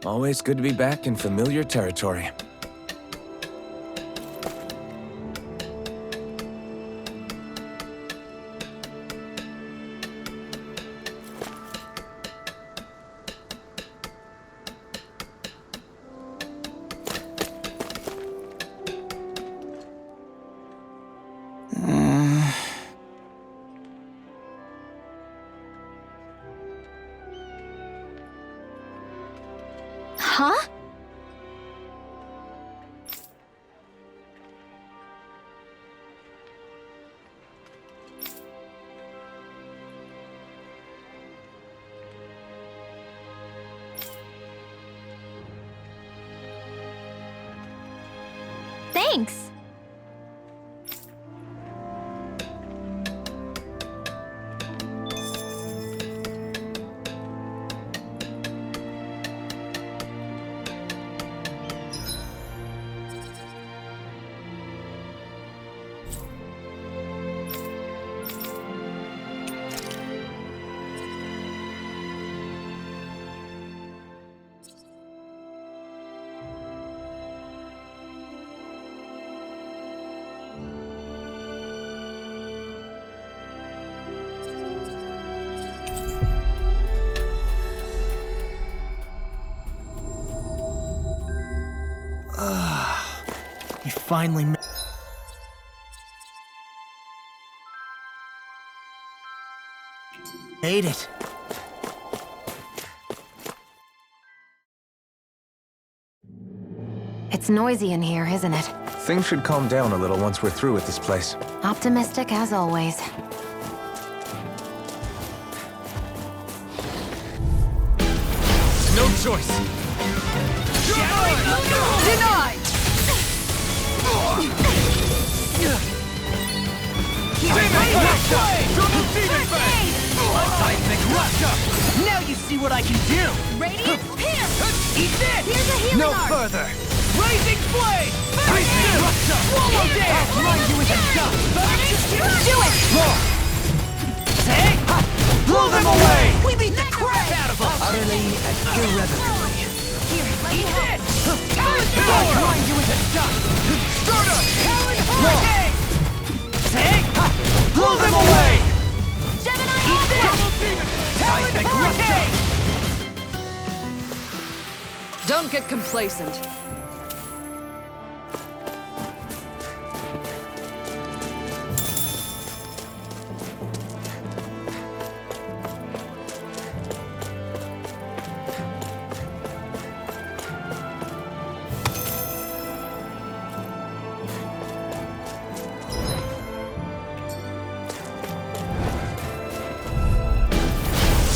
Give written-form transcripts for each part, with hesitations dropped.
Always good to be back in familiar territory. Huh? Thanks. You finally made it. It's noisy in here, isn't it? Things should calm down a little once we're through with this place. Optimistic as always. No choice! Denied! Now you see what I can do! Radiant Pierce! Eat this! Here's a healing No arm. further! Blazing Flame! Swallow dance! Grind you into dust! Do it! Take! Blow them away! We beat the crap out of them! Utterly and irrevocably. Here, let me Eat help. this! Grind you into dust! Start up! Hurricane! Take! Blow them away! Gemini Eat this! Talon Hurricane! Don't get complacent.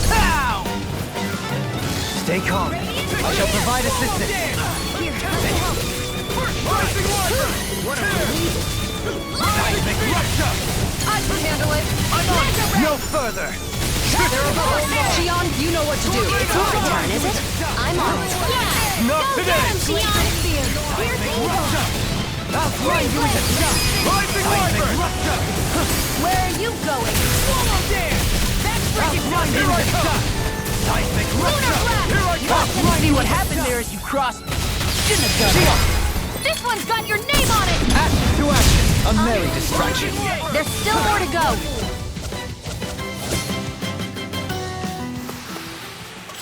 Pow! Stay calm. I shall provide assistance. Here, let me help. Rising water! Seismic rupture! I can handle it. I'm on! No further! They're above us. Xion, you know what to do. It's my turn, is it? I'm on it. Yeah! Not today! Here's Eagle! I'll grind you into dust! Rising water! Rupture! Where are you going? Swallow dance! That's freaking grind you into dust! Seismic rupture! Here I come! See what happened there as you crossed. Shouldn't have done that. This one's got your name on it! Action to action! A merry distraction. There's still more to go.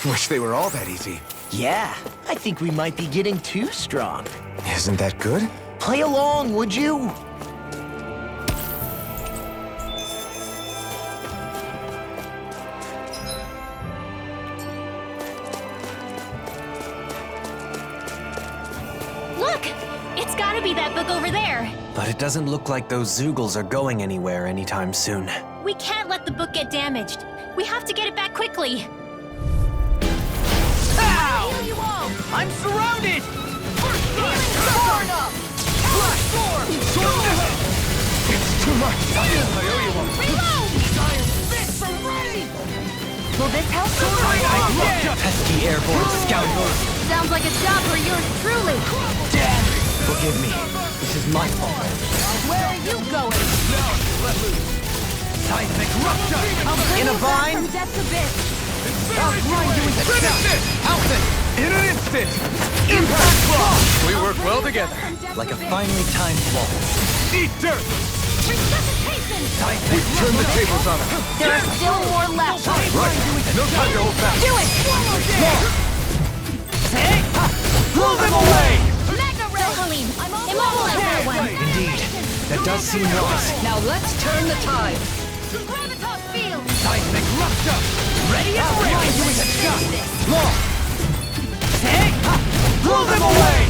Wish they were all that easy. Yeah, I think we might be getting too strong. Isn't that good? Play along, would you? Look! It's gotta be that book over there. But it doesn't look like those Zoogles are going anywhere anytime soon. We can't let the book get damaged. We have to get it back quickly. Ow! Heal you all! I'm surrounded! Torn up! Flash storm! It's too much! Reload! Will this help? Pesky airborne scoundrels! Sounds like a job for yours truly. Damn! Forgive me. This is my fault. Where are you going? Seismic rupture! In a vine? From Death's Abyss. I'll grind you into dust! Alpha! In an instant! it! Impact block! We work well together. Like a finely timed waltz. Eat dirt! Resuscitation! We turn the tables on him. There are still more left. Right. No time to hold back. Do it! Hey! Blow them away! Magna Ray! Halim, immobilize that one. Indeed. That does seem wise. Now let's turn the tide. Gravitas field! Seismic rupture! Ready and ready! Doing a shot! Long! Hey! Blow them away!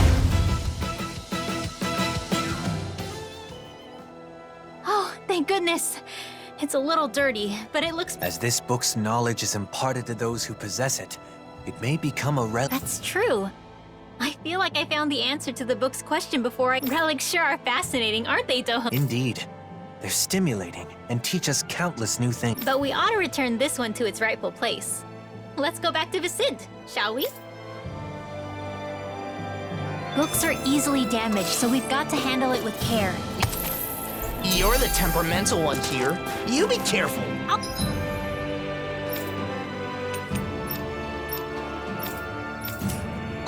Oh, thank goodness. It's a little dirty, but it looks... As this book's knowledge is imparted to those who possess it, it may become a relic. That's true. I feel like I found the answer to the book's question before relics sure are fascinating, aren't they, Doho? Indeed. They're stimulating and teach us countless new things. But we ought to return this one to its rightful place. Let's go back to Vicint, shall we? Books are easily damaged, so we've got to handle it with care. You're the temperamental one here. You be careful.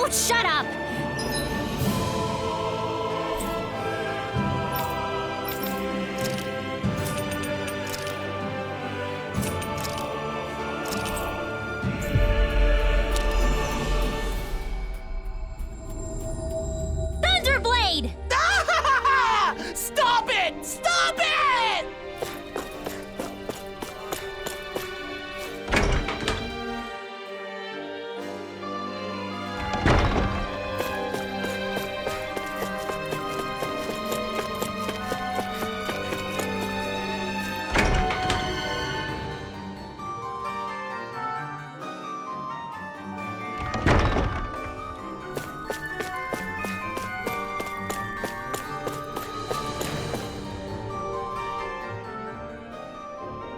Oh, shut up! Thunderblade! Stop it! Stop it!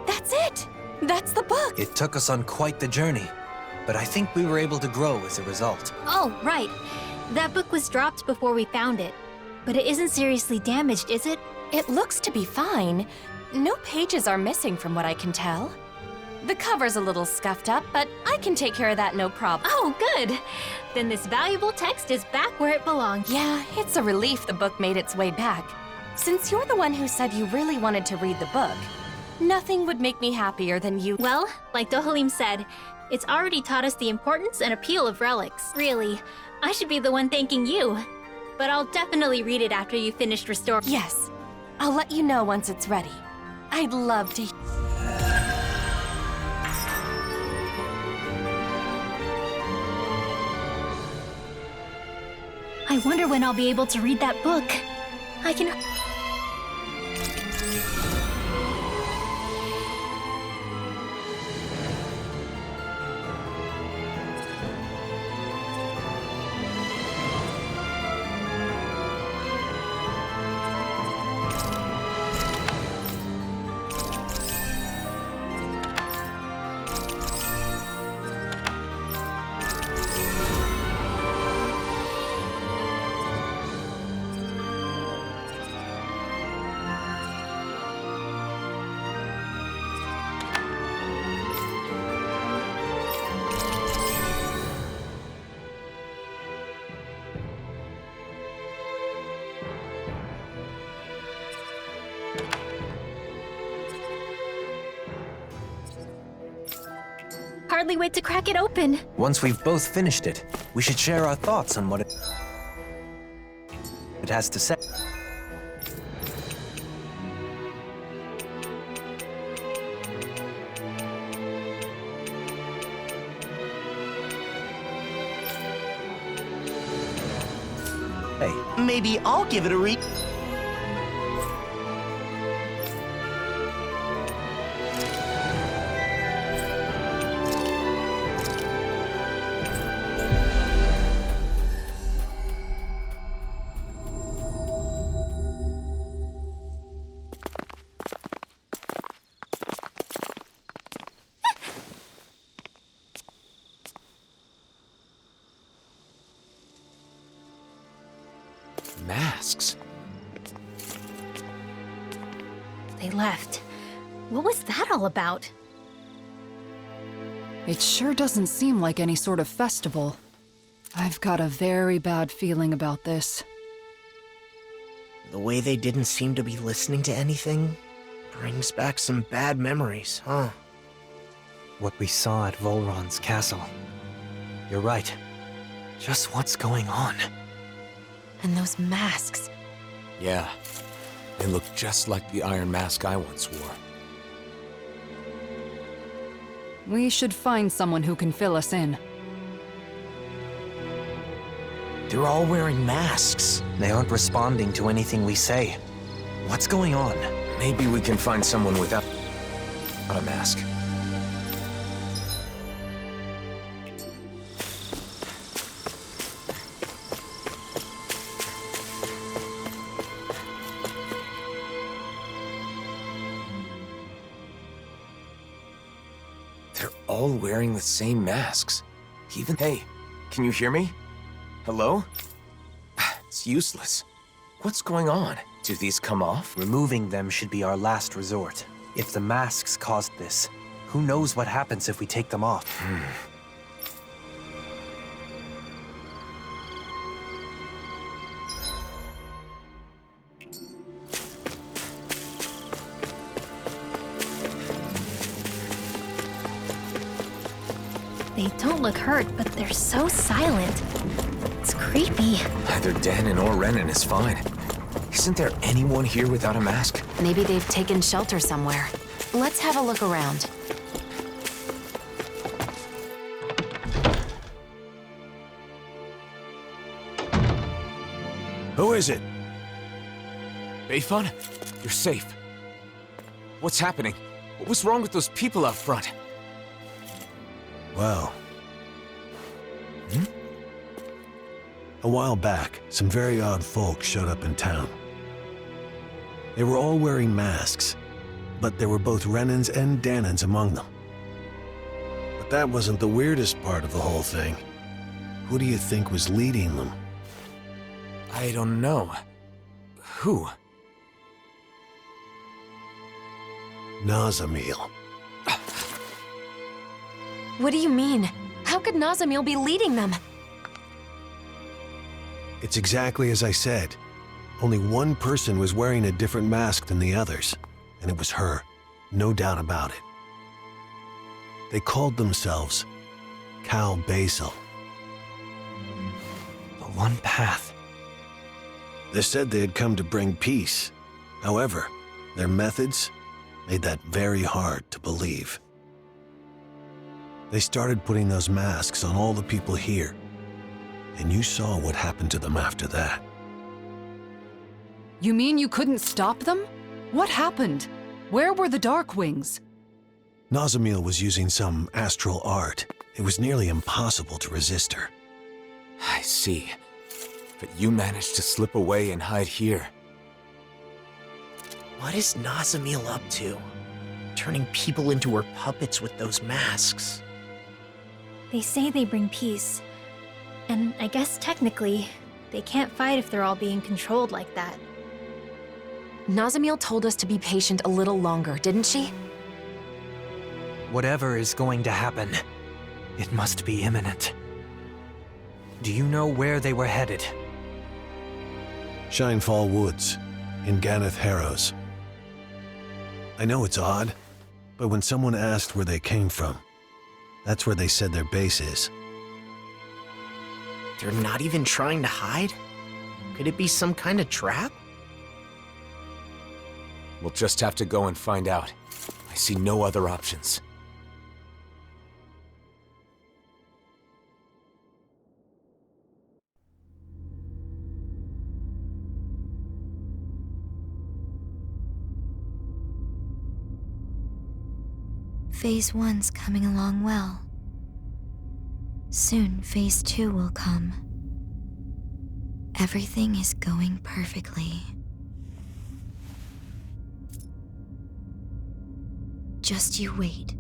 That's it! That's the book! It took us on quite the journey, but I think we were able to grow as a result. Oh, right. That book was dropped before we found it. But it isn't seriously damaged, is it? It looks to be fine. No pages are missing from what I can tell. The cover's a little scuffed up, but I can take care of that no problem. Oh, good! Then this valuable text is back where it belongs. Yeah, it's a relief the book made its way back. Since you're the one who said you really wanted to read the book, nothing would make me happier than you. Well, like Dohalim said, it's already taught us the importance and appeal of relics. Really, I should be the one thanking you. But I'll definitely read it after you finished restoring. Yes, I'll let you know once it's ready. I'd love to. I wonder when I'll be able to read that book. I can... Hardly wait to crack it open. Once we've both finished it, we should share our thoughts on what it has to say. Hey, Maybe I'll give it a read. Masks. They left. What was that all about? It sure doesn't seem like any sort of festival. I've got a very bad feeling about this. The way they didn't seem to be listening to anything brings back some bad memories, huh? What we saw at Volron's castle. You're right. Just what's going on? And those masks. Yeah. They look just like the iron mask I once wore. We should find someone who can fill us in. They're all wearing masks. They aren't responding to anything we say. What's going on? Maybe we can find someone without a mask. They're all wearing the same masks. Even hey, can you hear me? Hello? It's useless. What's going on? Do these come off? Removing them should be our last resort. If the masks caused this, who knows what happens if we take them off? They don't look hurt, but they're so silent. It's creepy. Either Danon or Renan is fine. Isn't there anyone here without a mask? Maybe they've taken shelter somewhere. Let's have a look around. Who is it? Beifun? You're safe. What's happening? What was wrong with those people out front? Well. A while back, some very odd folk showed up in town. They were all wearing masks, but there were both Renans and Danons among them. But that wasn't the weirdest part of the whole thing. Who do you think was leading them? I don't know. Who? Nazamil. What do you mean? How could Nazamil be leading them? It's exactly as I said. Only one person was wearing a different mask than the others, and it was her, no doubt about it. They called themselves Cal Basil. The one path. They said they had come to bring peace. However, their methods made that very hard to believe. They started putting those masks on all the people here, and you saw what happened to them after that. You mean you couldn't stop them? What happened? Where were the Darkwings? Nazamil was using some astral art. It was nearly impossible to resist her. I see. But you managed to slip away and hide here. What is Nazamil up to? Turning people into her puppets with those masks. They say they bring peace. And I guess technically, they can't fight if they're all being controlled like that. Nazamil told us to be patient a little longer, didn't she? Whatever is going to happen, it must be imminent. Do you know where they were headed? Shinefall Woods, in Ganeth Harrows. I know it's odd, but when someone asked where they came from, that's where they said their base is. They're not even trying to hide? Could it be some kind of trap? We'll just have to go and find out. I see no other options. Phase 1's coming along well. Soon, Phase 2 will come. Everything is going perfectly. Just you wait.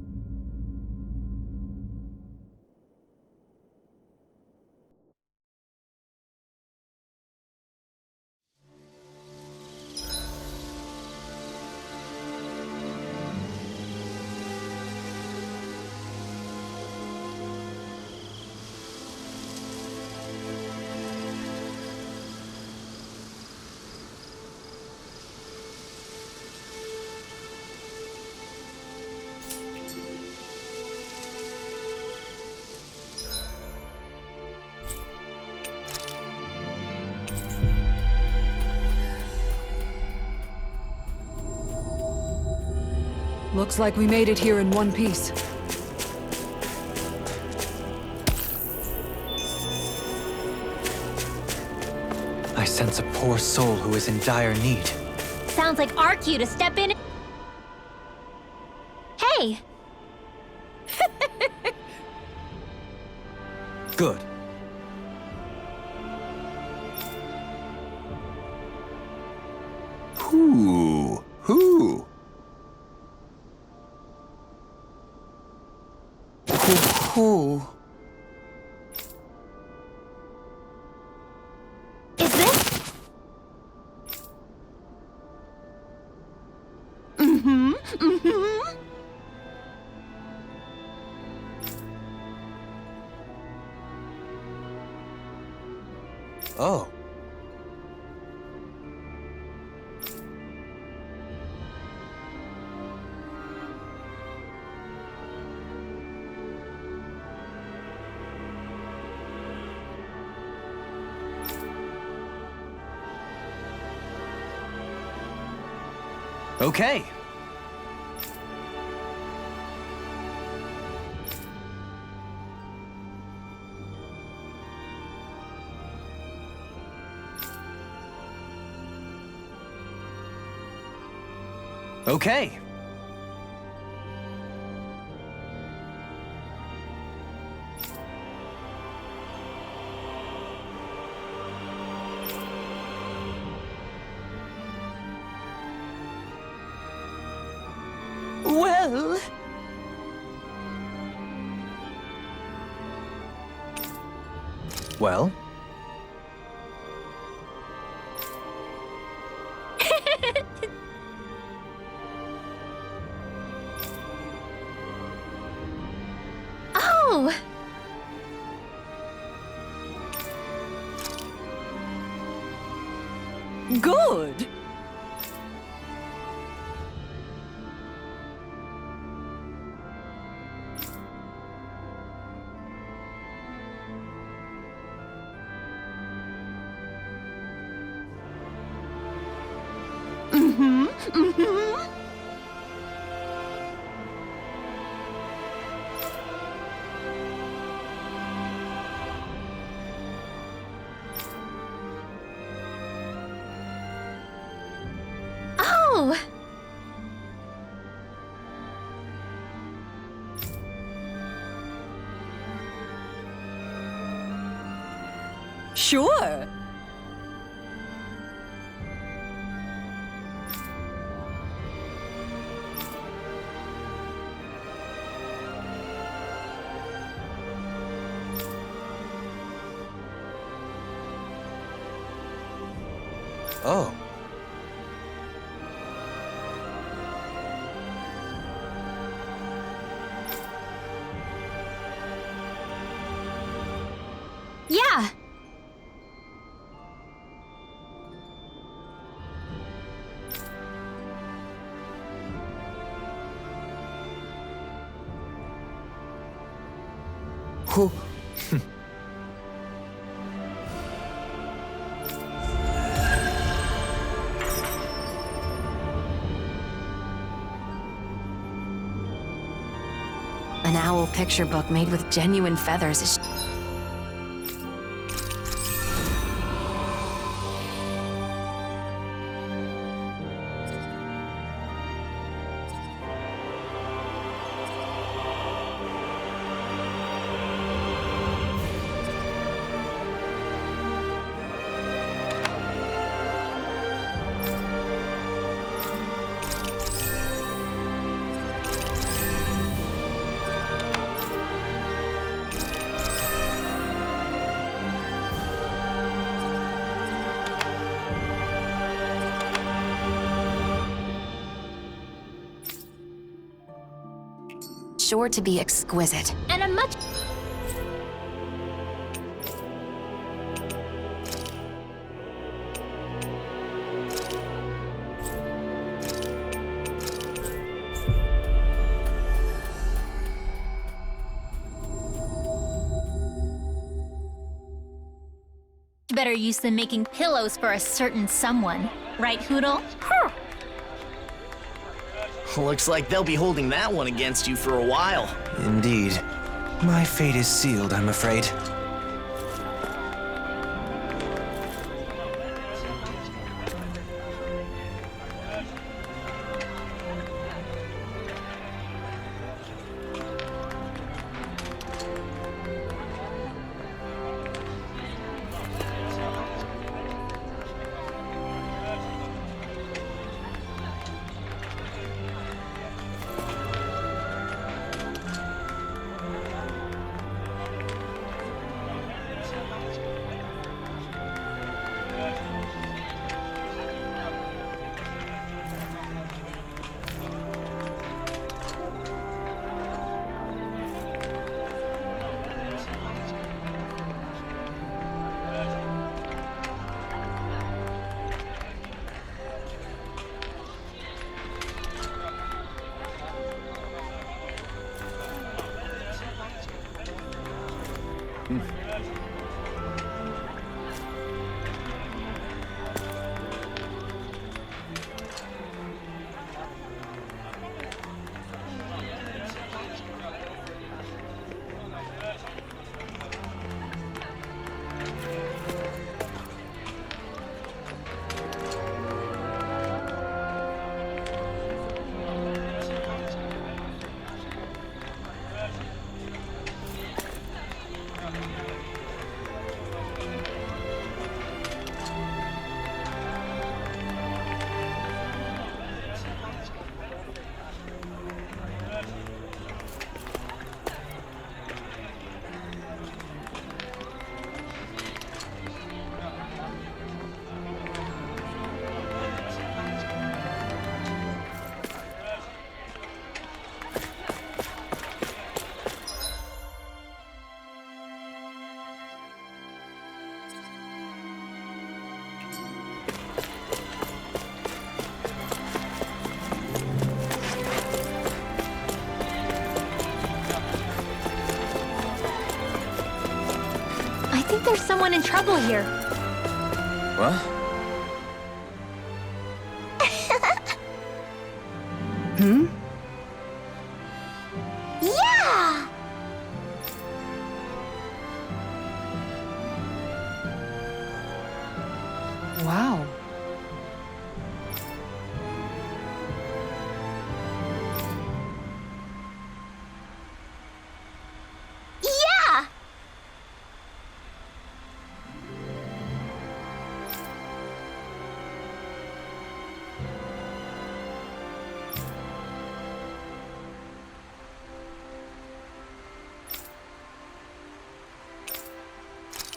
Looks like we made it here in one piece. I sense a poor soul who is in dire need. Sounds like our cue to step in. Hey! Good. Who? Who? Is this? Oh. Okay. Okay. Well... Well? Oh! Good! Oh! Sure! Oh. Yeah! Who? An owl picture book made with genuine feathers is... sure to be exquisite. And a much... better use than making pillows for a certain someone. Right, Hootle? Looks like they'll be holding that one against you for a while. Indeed. My fate is sealed, I'm afraid. I think there's someone in trouble here. What? Hmm? Yeah! Wow. Yeah!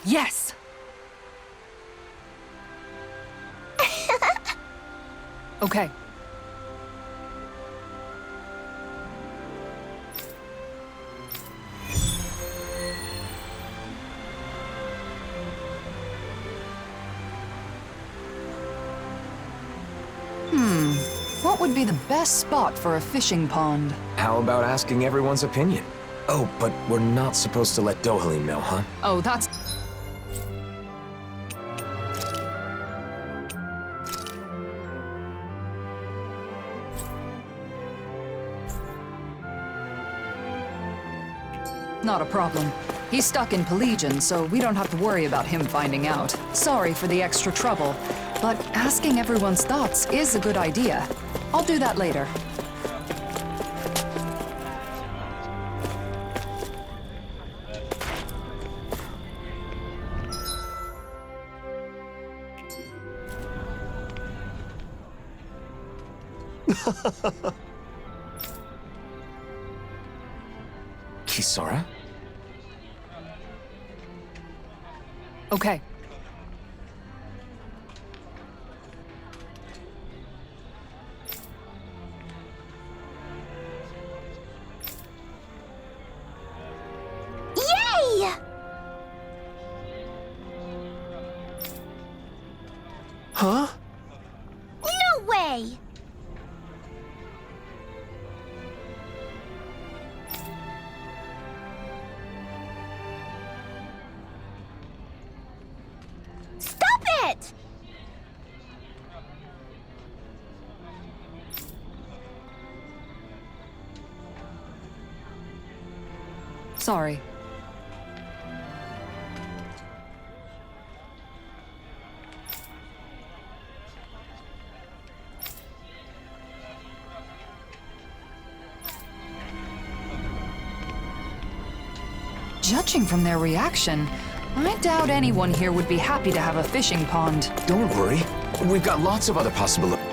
Yes! Okay. What would be the best spot for a fishing pond? How about asking everyone's opinion? Oh, but we're not supposed to let Dohalim know, huh? Oh, that's... Not a problem. He's stuck in Pelagian, so we don't have to worry about him finding out. Sorry for the extra trouble, but asking everyone's thoughts is a good idea. I'll do that later. Kisara? Okay. Yay! Huh? No way! Stop it! Sorry. Judging from their reaction, I doubt anyone here would be happy to have a fishing pond. Don't worry. We've got lots of other possibilities.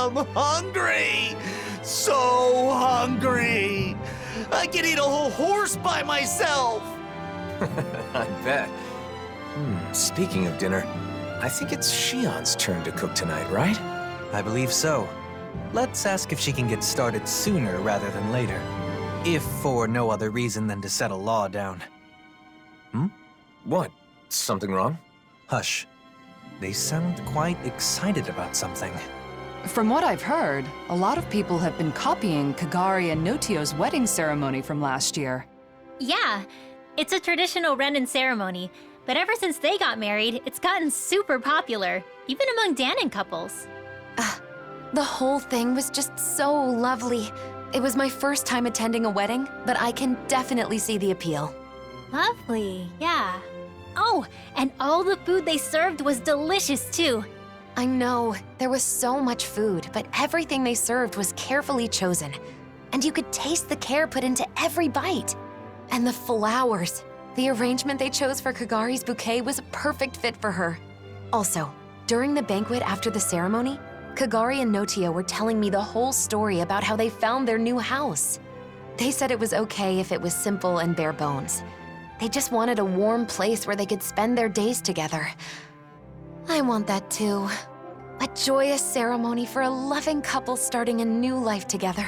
I'm hungry! So hungry! I can eat a whole horse by myself! I bet. Speaking of dinner, I think it's Shion's turn to cook tonight, right? I believe so. Let's ask if she can get started sooner rather than later. If for no other reason than to settle Law down. What? Something wrong? Hush. They sound quite excited about something. From what I've heard, a lot of people have been copying Kagari and Notio's wedding ceremony from last year. Yeah, it's a traditional Renin ceremony, but ever since they got married, it's gotten super popular, even among Danon couples. The whole thing was just so lovely. It was my first time attending a wedding, but I can definitely see the appeal. Lovely, yeah. Oh, and all the food they served was delicious too. I know, there was so much food, but everything they served was carefully chosen. And you could taste the care put into every bite. And the flowers. The arrangement they chose for Kagari's bouquet was a perfect fit for her. Also, during the banquet after the ceremony, Kagari and Notio were telling me the whole story about how they found their new house. They said it was okay if it was simple and bare bones. They just wanted a warm place where they could spend their days together. I want that too. A joyous ceremony for a loving couple starting a new life together.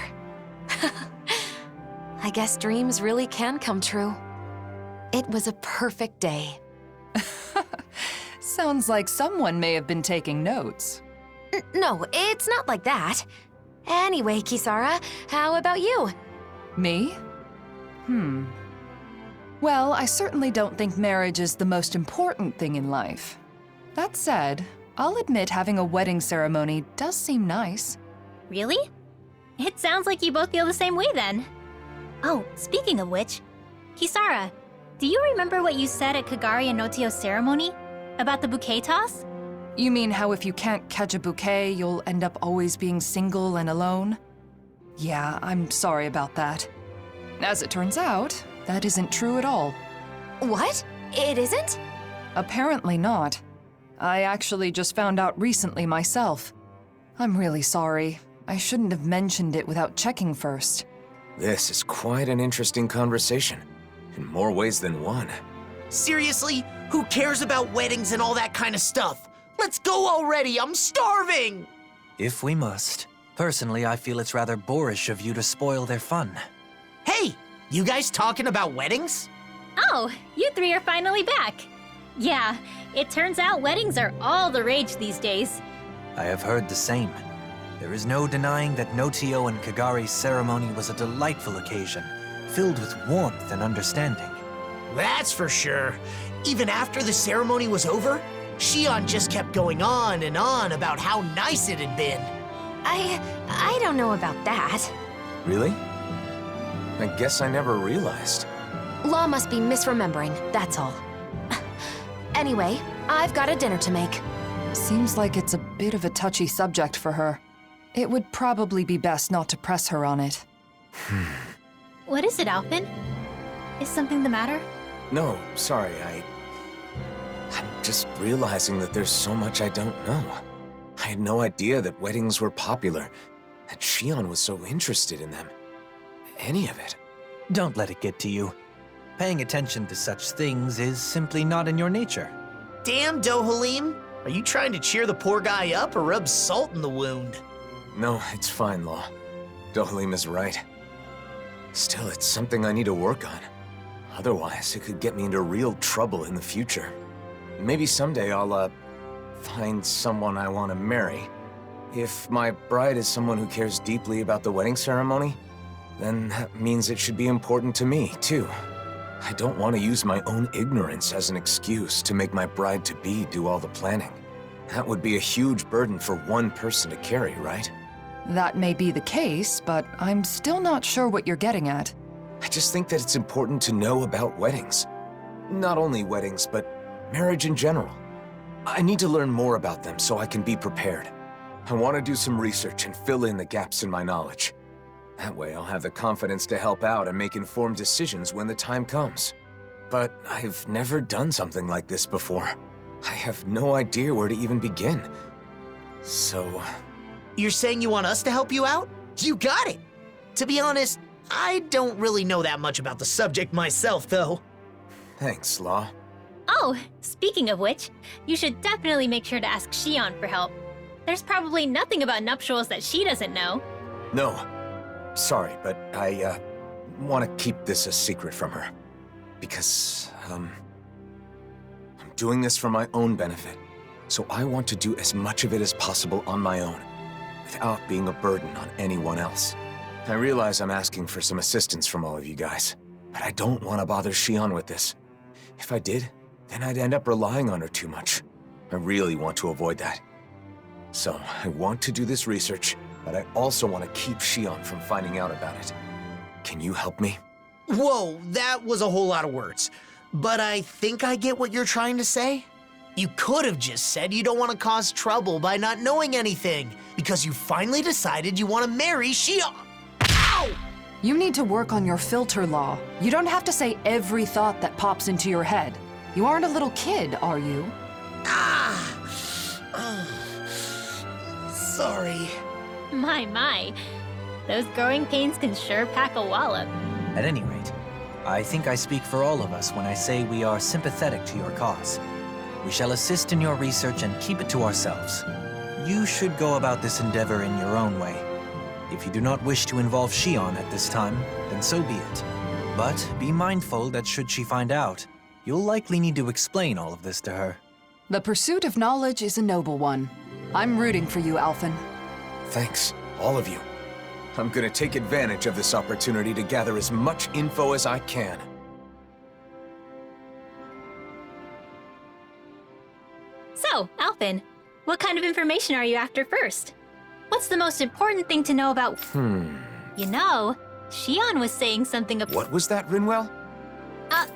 I guess dreams really can come true. It was a perfect day. Sounds like someone may have been taking notes. No, it's not like that. Anyway, Kisara, how about you? Me? Well, I certainly don't think marriage is the most important thing in life. That said, I'll admit having a wedding ceremony does seem nice. Really? It sounds like you both feel the same way then. Oh, speaking of which, Kisara, do you remember what you said at Kagari and Notio's ceremony? About the bouquet toss? You mean how if you can't catch a bouquet, you'll end up always being single and alone? Yeah, I'm sorry about that. As it turns out, that isn't true at all. What? It isn't? Apparently not. I actually just found out recently myself. I'm really sorry. I shouldn't have mentioned it without checking first. This is quite an interesting conversation, in more ways than one. Seriously? Who cares about weddings and all that kind of stuff? Let's go already, I'm starving! If we must. Personally, I feel it's rather boorish of you to spoil their fun. Hey, you guys talking about weddings? Oh, you three are finally back. Yeah, it turns out weddings are all the rage these days. I have heard the same. There is no denying that Notio and Kagari's ceremony was a delightful occasion, filled with warmth and understanding. That's for sure. Even after the ceremony was over, Shion just kept going on and on about how nice it had been. I don't know about that. Really? I guess I never realized. Law must be misremembering, that's all. Anyway, I've got a dinner to make. Seems like it's a bit of a touchy subject for her. It would probably be best not to press her on it. What is it, Alphen? Is something the matter? No, sorry, I'm just realizing that there's so much I don't know. I had no idea that weddings were popular, that Shion was so interested in them. Any of it. Don't let it get to you. Paying attention to such things is simply not in your nature. Damn, Dohalim! Are you trying to cheer the poor guy up or rub salt in the wound? No, it's fine, Law. Dohalim is right. Still, it's something I need to work on. Otherwise, it could get me into real trouble in the future. Maybe someday I'll, find someone I want to marry. If my bride is someone who cares deeply about the wedding ceremony, then that means it should be important to me, too. I don't want to use my own ignorance as an excuse to make my bride-to-be do all the planning. That would be a huge burden for one person to carry, right? That may be the case, but I'm still not sure what you're getting at. I just think that it's important to know about weddings. Not only weddings, but marriage in general. I need to learn more about them so I can be prepared. I want to do some research and fill in the gaps in my knowledge. That way I'll have the confidence to help out and make informed decisions when the time comes. But I've never done something like this before. I have no idea where to even begin. So... You're saying you want us to help you out? You got it! To be honest, I don't really know that much about the subject myself, though. Thanks, Law. Oh, speaking of which, you should definitely make sure to ask Shion for help. There's probably nothing about nuptials that she doesn't know. No. Sorry, but I, want to keep this a secret from her. Because, I'm doing this for my own benefit. So I want to do as much of it as possible on my own, without being a burden on anyone else. I realize I'm asking for some assistance from all of you guys, but I don't want to bother Shion with this. If I did, then I'd end up relying on her too much. I really want to avoid that. So, I want to do this research, but I also want to keep Shion from finding out about it. Can you help me? Whoa, that was a whole lot of words. But I think I get what you're trying to say. You could have just said you don't want to cause trouble by not knowing anything, because you finally decided you want to marry Shion. Ow! You need to work on your filter, Law. You don't have to say every thought that pops into your head. You aren't a little kid, are you? Sorry. My. Those growing pains can sure pack a wallop. At any rate, I think I speak for all of us when I say we are sympathetic to your cause. We shall assist in your research and keep it to ourselves. You should go about this endeavor in your own way. If you do not wish to involve Shion at this time, then so be it. But be mindful that should she find out, you'll likely need to explain all of this to her. The pursuit of knowledge is a noble one. I'm rooting for you, Alphen. Thanks, all of you. I'm gonna take advantage of this opportunity to gather as much info as I can. So, Alphen, what kind of information are you after first? What's the most important thing to know about... You know, Shion was saying something about... What was that, Rinwell?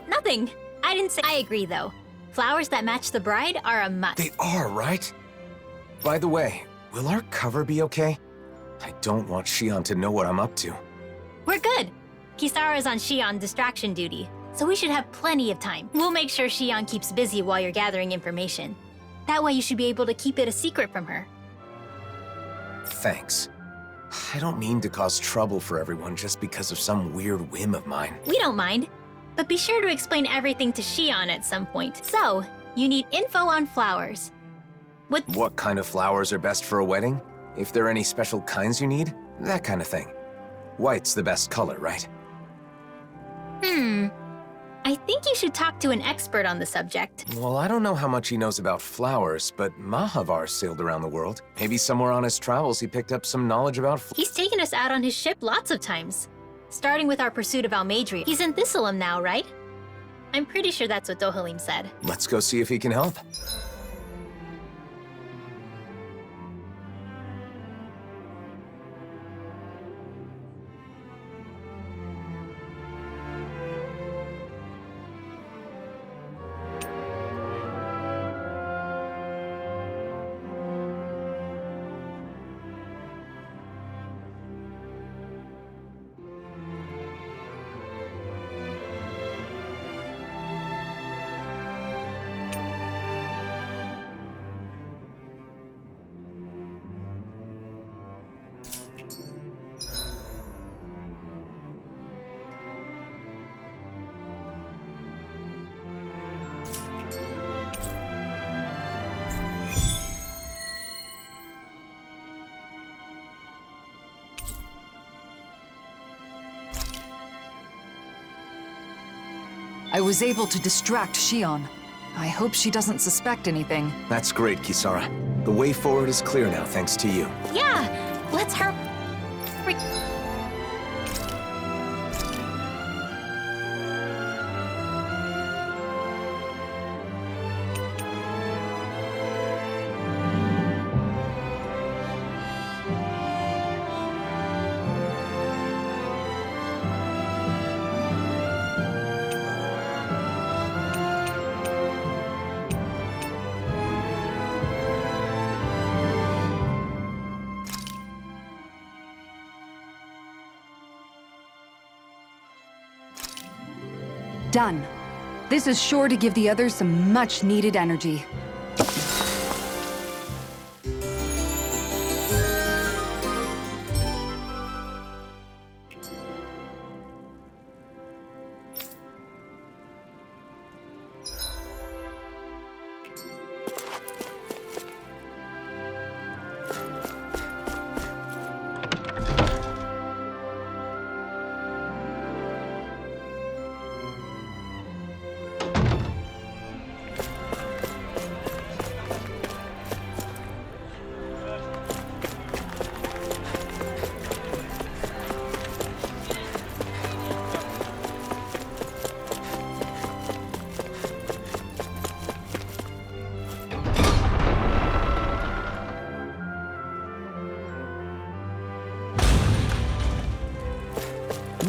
Nothing. I didn't say... I agree, though. Flowers that match the bride are a must. They are, right? By the way, will our cover be okay? I don't want Shion to know what I'm up to. We're good. Kisara's on Shion distraction duty, so we should have plenty of time. We'll make sure Shion keeps busy while you're gathering information. That way you should be able to keep it a secret from her. Thanks. I don't mean to cause trouble for everyone just because of some weird whim of mine. We don't mind, but be sure to explain everything to Shion at some point. So, you need info on flowers. What kind of flowers are best for a wedding? If there are any special kinds you need? That kind of thing. White's the best color, right? I think you should talk to an expert on the subject. Well, I don't know how much he knows about flowers, but Mahavar sailed around the world. Maybe somewhere on his travels he picked up some knowledge about He's taken us out on his ship lots of times. Starting with our pursuit of Almadria. He's in Thistleum now, right? I'm pretty sure that's what Dohalim said. Let's go see if he can help. I was able to distract Shion. I hope she doesn't suspect anything. That's great, Kisara. The way forward is clear now, thanks to you. Yeah, let's hurry. Done. This is sure to give the others some much-needed energy.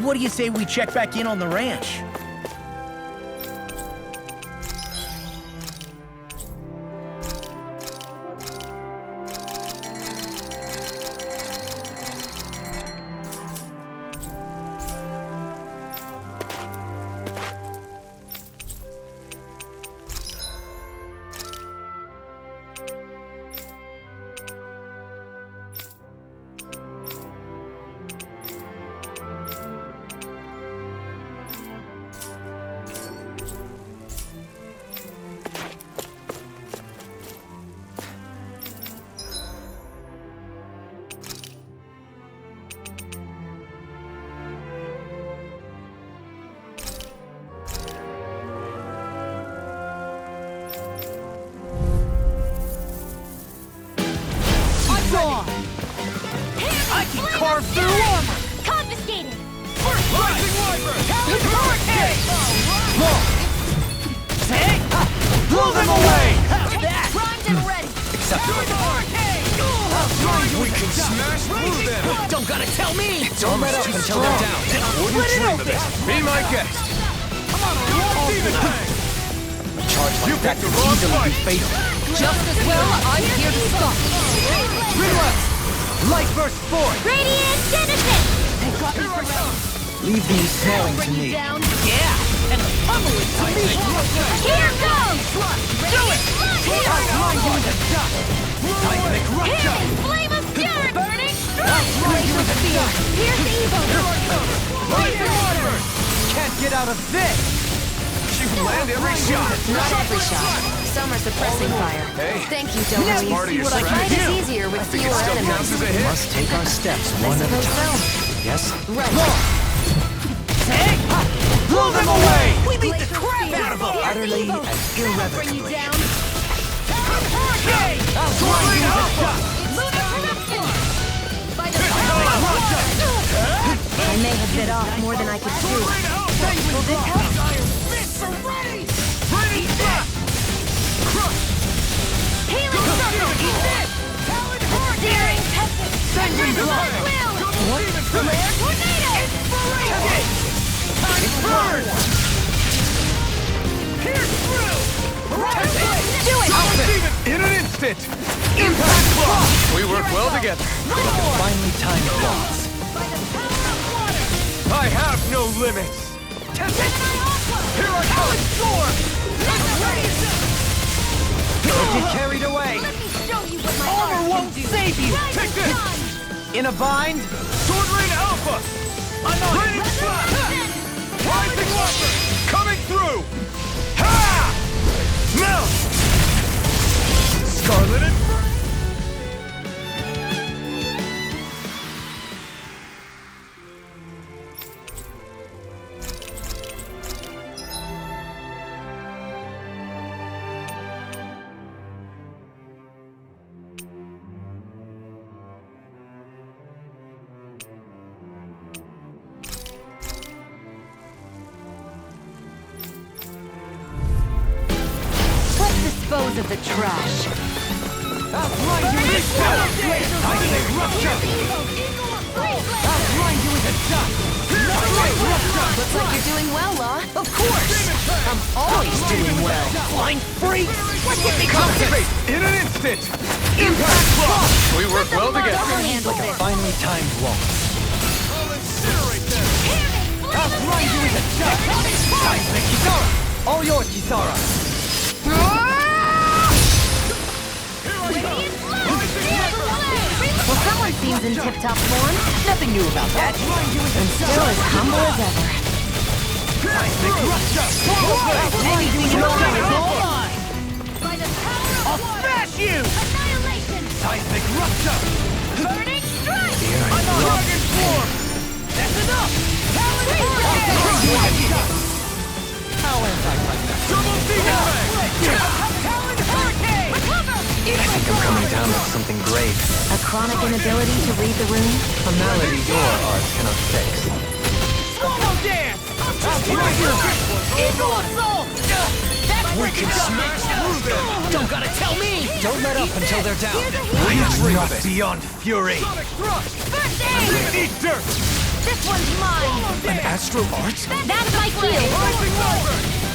What do you say we check back in on the ranch? I can carve through armor! Confiscated! Rising Wyvern! Hurricane! Hey! Blow them away! How's that? Primed and ready! We can smash through them! Don't gotta tell me! Don't let up until they're down. Wouldn't Split it dream of open! this. Be my guest. I'm on a long demon thing! Charge like that could easily be fatal. Just as well, I'm here to stop. Reload! Light burst forth! Radiant Genesis! Leave these snarling to me. Yeah! And the pummel is to me! Here goes! Do it! I'll grind you into dust! Seismic rupture! Flame of fury! Burning Glacial spear! Pierce evil! Rising Wyvern! Can't get out of this! She will land every shot. Not every shot. Some are suppressing fire. Hey, Thank you, that's Doherty. part of your what I can strategy. Life is easier with I think fewer it still counts enemies. as a hit. Must take our steps I one at a suppose time. so. Yes? Right. Hey! Blow them away! We beat the crap out of them! Utterly and irrevocably. Hurricane! I'll grind you into dust! I may have bit off more than I could chew. Will this help? Fists are ready! Ready, blast! Crush! Healing circle! Talon Hurricane! Sanguine Blast! What? Flare Tornado! Inspiration! Time burn! Pierce through! Do it! In an instant. Impact Block! We work well together. Finely timed blocks. I have no limits. Tempest! Here I come! Storm! Don't get carried away. Armor won't save you! Take this. In a bind? Sword Rain Alpha. I'm on Raining it! Slash. Rising Wyvern. Coming through. Ha! Now. Scarlet Inferno. Let's dispose of the trash. I'll grind you into dust! Seismic Rupture! I'll grind you into dust! Seismic Rupture! Looks like you're doing well, Law. Of course! I'm always doing well! Flying freak! What can become of it? In an instant. Impact Block! We work well together. Handle Like a this. finely timed waltz. I'll grind you into dust! Seismic Kisara! All yours, Kisara! Well, someone seems in tip-top form. Nothing new about that. And still as humble as ever. Seismic Rupture! Anything you want is all mine! I'll smash you! Seismic Rupture! Burning strike! I'm on Dragon Form! That's enough! How anti-climactic! Double Talon Hurricane! I think I'm coming down with something grave. A chronic inability to read the room? A malady your art cannot fix. Swallow Dance! Eagle Assault! We can smash through them! Don't gotta tell me! Don't let up until they're down. I am not beyond fury. Sonic Thrust! First aid! Eat dirt! This one's mine! An astral art? That's my cue!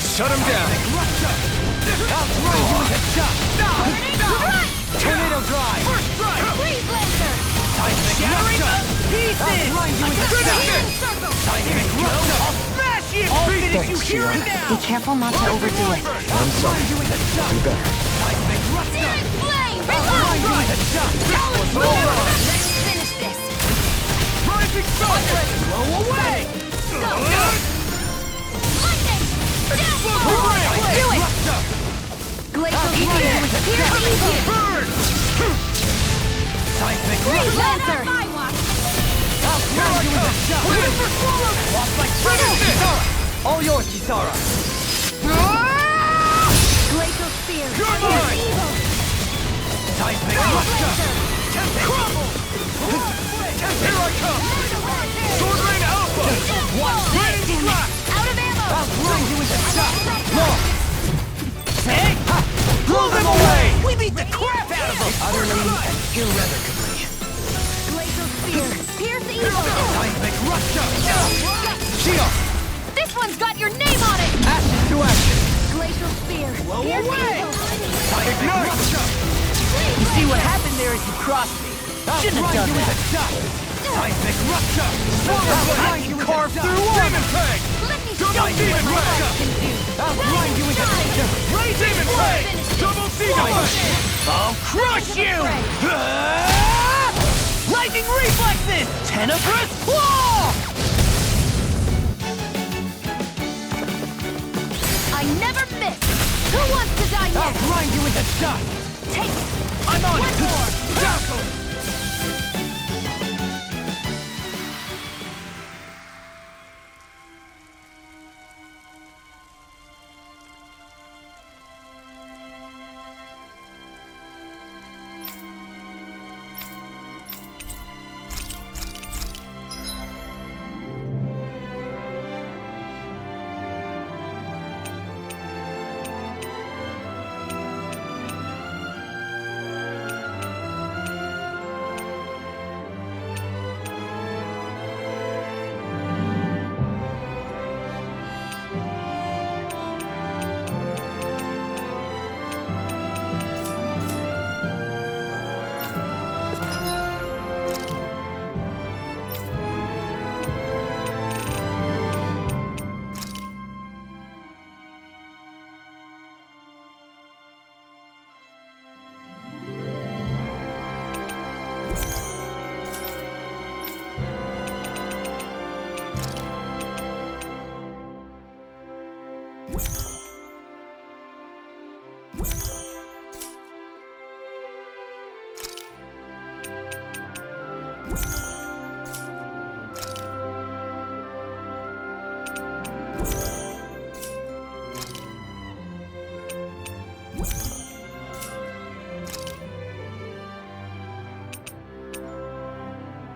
Shut him down! Outrun you with a shot! Tornado Drive! First strike! Freeze laser! Seismic Rupture! Pieces! Outrun you with a shot! Seismic Rupture! I'll smash you! I'll finish you here and now! Be careful not to overdo it. I'm sorry. You with a shot! Do better. Seismic Rupture! Flame! Outrun you with a shot! Let's finish this! Rising Sun! Blow away! Lightning! Do it! Glacial Flame! Here's the easy! Burn! Seismic Freeze Rupture! laser! Outrun you with a shot! Lost my trigger! Kisara! All yours, Kisara! Glacial Spear! You're mine! Seismic Rupture! Crumble! Here I come! Sword Rain Alpha! Raining Slap! Out of ammo! Outrun you with a shot! Lost! Hey! Blow them away! We beat the crap out of them! Utterly and irrevocably. Glacial Spear! Pierce the evil! Seismic Rupture! Shield! This one's got your name on it! Ashes to ashes! Glacial Spear! Blow Pierce the away! evil! Seismic Rupture! You see what happened there is you crossed me. Shouldn't have done that. Seismic Rupture! I can carve through Demon Fang! Let me Double show you Demon what my Rupture! can do! Outrun you with a Ray Demon Fang! Double Demon Fang! I'll crush you! Lightning Reflexes! Tenebrous Claw! I never miss! Who wants to die I'll next? grind you with a shot! Take it! I'm on One it! more. Tackle!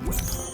You